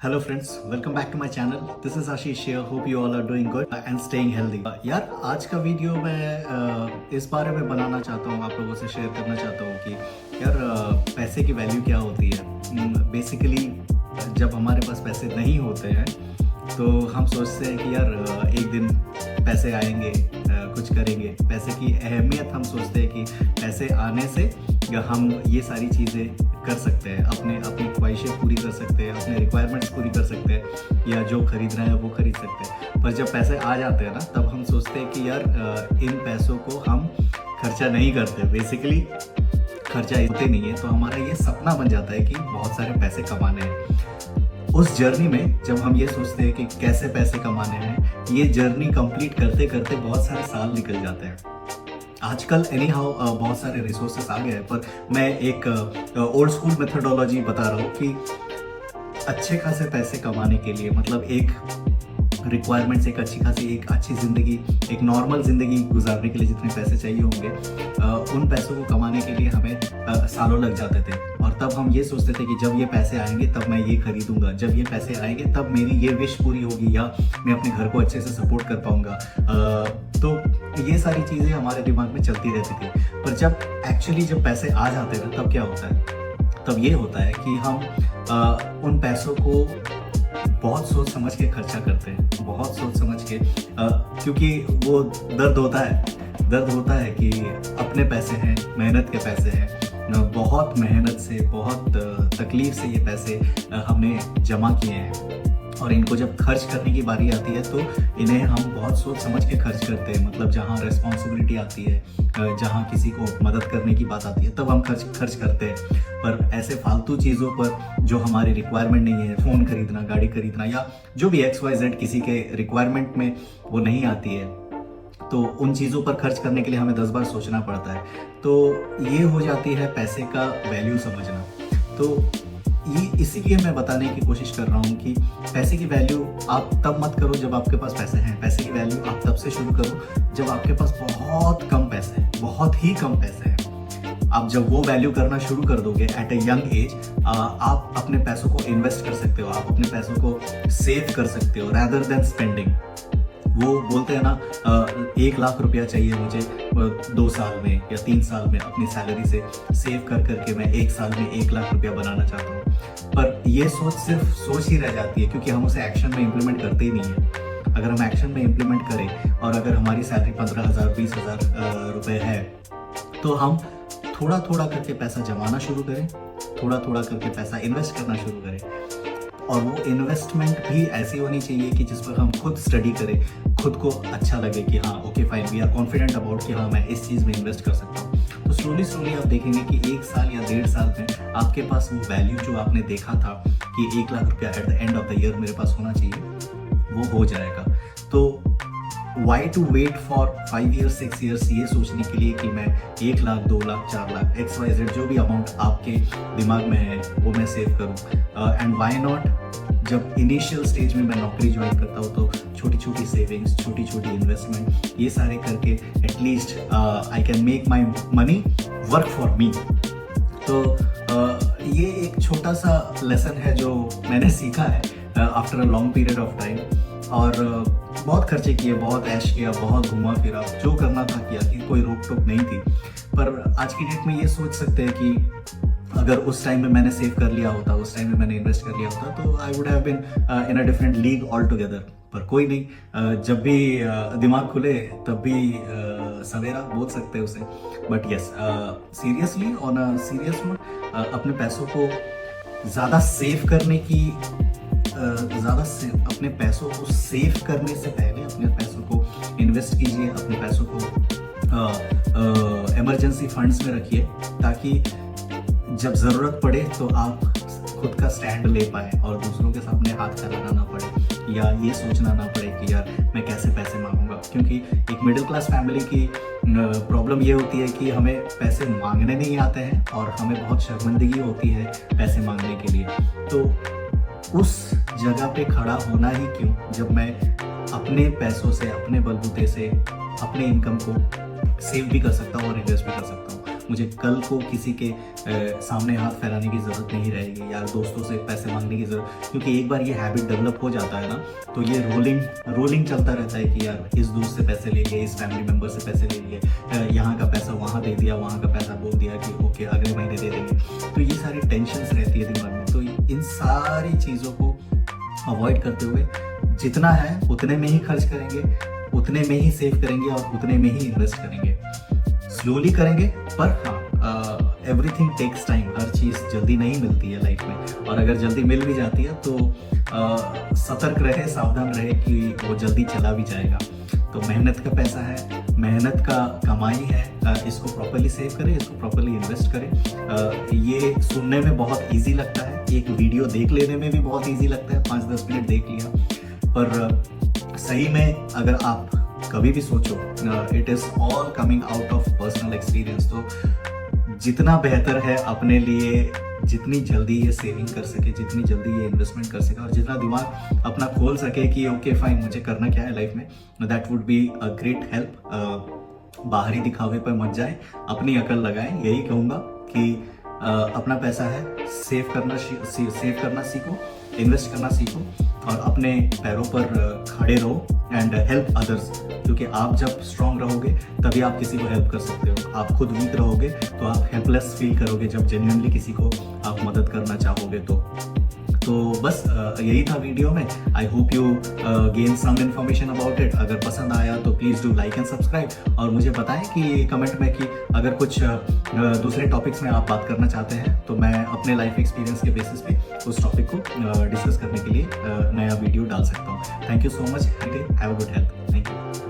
Hello friends, welcome back to my channel. This is Ashish here. Hope you all are doing good and staying healthy. यार आज का video मैं इस बारे में बनाना चाहता हूँ, आप लोगों से शेयर करना चाहता हूँ कि यार पैसे की वैल्यू क्या होती है। बेसिकली जब हमारे पास पैसे नहीं होते हैं तो हम सोचते हैं कि यार एक दिन पैसे आएंगे, कुछ करेंगे। पैसे की अहमियत हम सोचते हैं कि पैसे आने से हम ये सारी चीज़ें कर सकते हैं, अपनी ख्वाहिशें पूरी कर सकते हैं, अपने रिक्वायरमेंट्स पूरी कर सकते हैं या जो खरीदना है वो खरीद सकते हैं। पर जब पैसे आ जाते हैं ना तब हम सोचते हैं कि यार इन पैसों को हम खर्चा नहीं करते। बेसिकली खर्चा होते नहीं है तो हमारा ये सपना बन जाता है कि बहुत सारे पैसे कमाने हैं। उस जर्नी में जब हम ये सोचते हैं कि कैसे पैसे कमाने हैं, ये जर्नी कंप्लीट करते करते बहुत सारे साल निकल जाते हैं। आजकल एनी हाउ बहुत सारे रिसोर्सेस आ गए हैं, पर मैं एक ओल्ड स्कूल मेथडोलॉजी बता रहा हूँ कि अच्छे खासे पैसे कमाने के लिए, मतलब एक रिक्वायरमेंट्स, एक अच्छी ज़िंदगी, एक नॉर्मल ज़िंदगी गुजारने के लिए जितने पैसे चाहिए होंगे, उन पैसों को कमाने के लिए हमें सालों लग जाते थे। और तब हम ये सोचते थे कि जब ये पैसे आएंगे तब मैं ये खरीदूंगा, जब ये पैसे आएंगे तब मेरी ये विश पूरी होगी या मैं अपने घर को अच्छे से सपोर्ट कर पाऊंगा। तो ये सारी चीज़ें हमारे दिमाग में चलती रहती थी। पर जब एक्चुअली जब पैसे आ जाते हैं तब क्या होता है? तब ये होता है कि हम उन पैसों को बहुत सोच समझ के खर्चा करते हैं, बहुत सोच समझ के, क्योंकि वो दर्द होता है कि अपने पैसे हैं, मेहनत के पैसे हैं, बहुत मेहनत से, बहुत तकलीफ से ये पैसे हमने जमा किए हैं। और इनको जब खर्च करने की बारी आती है तो इन्हें हम बहुत सोच समझ के खर्च करते हैं। मतलब जहाँ रिस्पॉन्सिबिलिटी आती है, जहाँ किसी को मदद करने की बात आती है, तब हम खर्च करते हैं। पर ऐसे फालतू चीज़ों पर जो हमारी रिक्वायरमेंट नहीं है, फ़ोन खरीदना, गाड़ी खरीदना या जो भी XYZ किसी के रिक्वायरमेंट में वो नहीं आती है, तो उन चीज़ों पर खर्च करने के लिए हमें 10 बार सोचना पड़ता है। तो ये हो जाती है पैसे का वैल्यू समझना। तो ये इसीलिए मैं बताने की कोशिश कर रहा हूँ कि पैसे की वैल्यू आप तब मत करो जब आपके पास पैसे हैं। पैसे की वैल्यू आप तब से शुरू करो जब आपके पास बहुत कम पैसे हैं, बहुत ही कम पैसे हैं। आप जब वो वैल्यू करना शुरू कर दोगे एट अ यंग एज, आप अपने पैसों को इन्वेस्ट कर सकते हो, आप अपने पैसों को सेव कर सकते हो rather than स्पेंडिंग। वो बोलते हैं ना 1 लाख रुपया चाहिए मुझे 2 साल में या 3 साल में अपनी सैलरी से सेव कर करके मैं 1 साल में 1 लाख रुपया बनाना चाहता हूँ। पर ये सोच सिर्फ सोच ही रह जाती है, क्योंकि हम उसे एक्शन में इम्प्लीमेंट करते ही नहीं है। अगर हम एक्शन में इम्प्लीमेंट करें और अगर हमारी सैलरी 15,000 20,000 रुपये है तो हम थोड़ा थोड़ा करके पैसा जमाना शुरू करें, थोड़ा थोड़ा करके पैसा इन्वेस्ट करना शुरू करें। और वो इन्वेस्टमेंट भी ऐसी होनी चाहिए कि जिस पर हम खुद स्टडी करें, खुद को अच्छा लगे कि हाँ okay fine, we are confident about कि हाँ मैं इस चीज़ में इन्वेस्ट कर सकता हूँ। तो स्लोली आप देखेंगे कि 1 साल या 1.5 साल में आपके पास वो वैल्यू जो आपने देखा था कि 1 लाख रुपया at the end of the year मेरे पास होना चाहिए, वो हो जाएगा। तो why to wait for 5 years 6 years ये सोचने के लिए कि मैं 1 लाख 2 लाख 4 लाख XYZ जो भी अमाउंट आपके दिमाग में है वो मैं सेव करूँ। एंड वाई नॉट, जब इनिशियल स्टेज में मैं नौकरी ज्वाइन करता हूँ तो छोटी छोटी सेविंग्स, छोटी छोटी इन्वेस्टमेंट, ये सारे करके at least I can make my money work for me. तो ये एक छोटा सा लेसन है जो मैंने सीखा है after a long period of time. और बहुत खर्चे किए, बहुत ऐश किया, बहुत घूमा फिरा, जो करना था किया, कि कोई रोक टोक नहीं थी। पर आज की डेट में ये सोच सकते हैं कि अगर उस टाइम में मैंने सेव कर लिया होता, उस टाइम में मैंने इन्वेस्ट कर लिया होता तो I would have been in a different league all together. पर कोई नहीं, जब भी दिमाग खुले तब भी सवेरा बोल सकते हैं उसे। But yes, seriously on a serious note, अपने पैसों को ज़्यादा सेव करने की, अपने पैसों को सेव करने से पहले अपने पैसों को इन्वेस्ट कीजिए, अपने पैसों को इमरजेंसी फंड्स में रखिए, ताकि जब ज़रूरत पड़े तो आप खुद का स्टैंड ले पाए और दूसरों के सामने हाथ फैलाना ना पड़े या ये सोचना ना पड़े कि यार मैं कैसे पैसे मांगूंगा। क्योंकि एक मिडिल क्लास फैमिली की प्रॉब्लम ये होती है कि हमें पैसे मांगने नहीं आते हैं और हमें बहुत शर्मिंदगी होती है पैसे मांगने के लिए। तो उस जगह पे खड़ा होना ही क्यों, जब मैं अपने पैसों से, अपने बलबूते से अपने इनकम को सेव भी कर सकता हूँ और इन्वेस्ट भी कर सकता हूँ। मुझे कल को किसी के सामने हाथ फैलाने की ज़रूरत नहीं रहेगी या दोस्तों से पैसे मांगने की ज़रूरत, क्योंकि एक बार ये हैबिट डेवलप हो जाता है ना, तो ये रोलिंग चलता रहता है कि यार इस दोस्त से पैसे ले लिए, इस फैमिली मेम्बर से पैसे ले लिए, यहाँ का पैसा वहाँ दे दिया, वहाँ का पैसा बोल दिया कि ओके अगले महीने दे देंगे। तो ये सारी टेंशन्स रहती है दिमाग में। तो इन सारी चीज़ों को अवॉइड करते हुए जितना है उतने में ही खर्च करेंगे, उतने में ही सेव करेंगे और उतने में ही इन्वेस्ट करेंगे। स्लोली करेंगे, पर हाँ एवरीथिंग टेक्स टाइम। हर चीज़ जल्दी नहीं मिलती है लाइफ में, और अगर जल्दी मिल भी जाती है तो सतर्क रहे, सावधान रहे कि वो जल्दी चला भी जाएगा। तो मेहनत का पैसा है, मेहनत का कमाई है, इसको प्रॉपर्ली सेव करें, इसको प्रॉपर्ली इन्वेस्ट करें। ये सुनने में बहुत इजी लगता है, एक वीडियो देख लेने में भी बहुत इजी लगता है, 5-10 मिनट देख लिया, पर सही में अगर आप कभी भी सोचो, it is all coming out of personal experience. तो जितना बेहतर है अपने लिए, जितनी जल्दी ये सेविंग कर सके, जितनी जल्दी ये इन्वेस्टमेंट कर सके और जितना दिमाग अपना खोल सके कि ओके फाइन मुझे करना क्या है लाइफ में, that would be a great help. बाहरी दिखावे पर मत जाए, अपनी अकल लगाएं। यही कहूँगा कि अपना पैसा है, सेव करना सीखो, इन्वेस्ट करना सीखो और अपने पैरों पर खड़े रहो एंड हेल्प अदर्स, क्योंकि आप जब स्ट्रांग रहोगे तभी आप किसी को हेल्प कर सकते हो। आप खुद वीक रहोगे तो आप हेल्पलेस फील करोगे जब जेन्युइनली किसी को आप मदद करना चाहोगे। तो बस यही था वीडियो में। I hope you gain some information about it. अगर पसंद आया तो please do like and subscribe, और मुझे बताएं कि कमेंट में कि अगर कुछ दूसरे टॉपिक्स में आप बात करना चाहते हैं तो मैं अपने लाइफ एक्सपीरियंस के बेसिस पे उस टॉपिक को डिस्कस करने के लिए नया वीडियो डाल सकता हूँ। Thank you so much, have a good health. Thank you.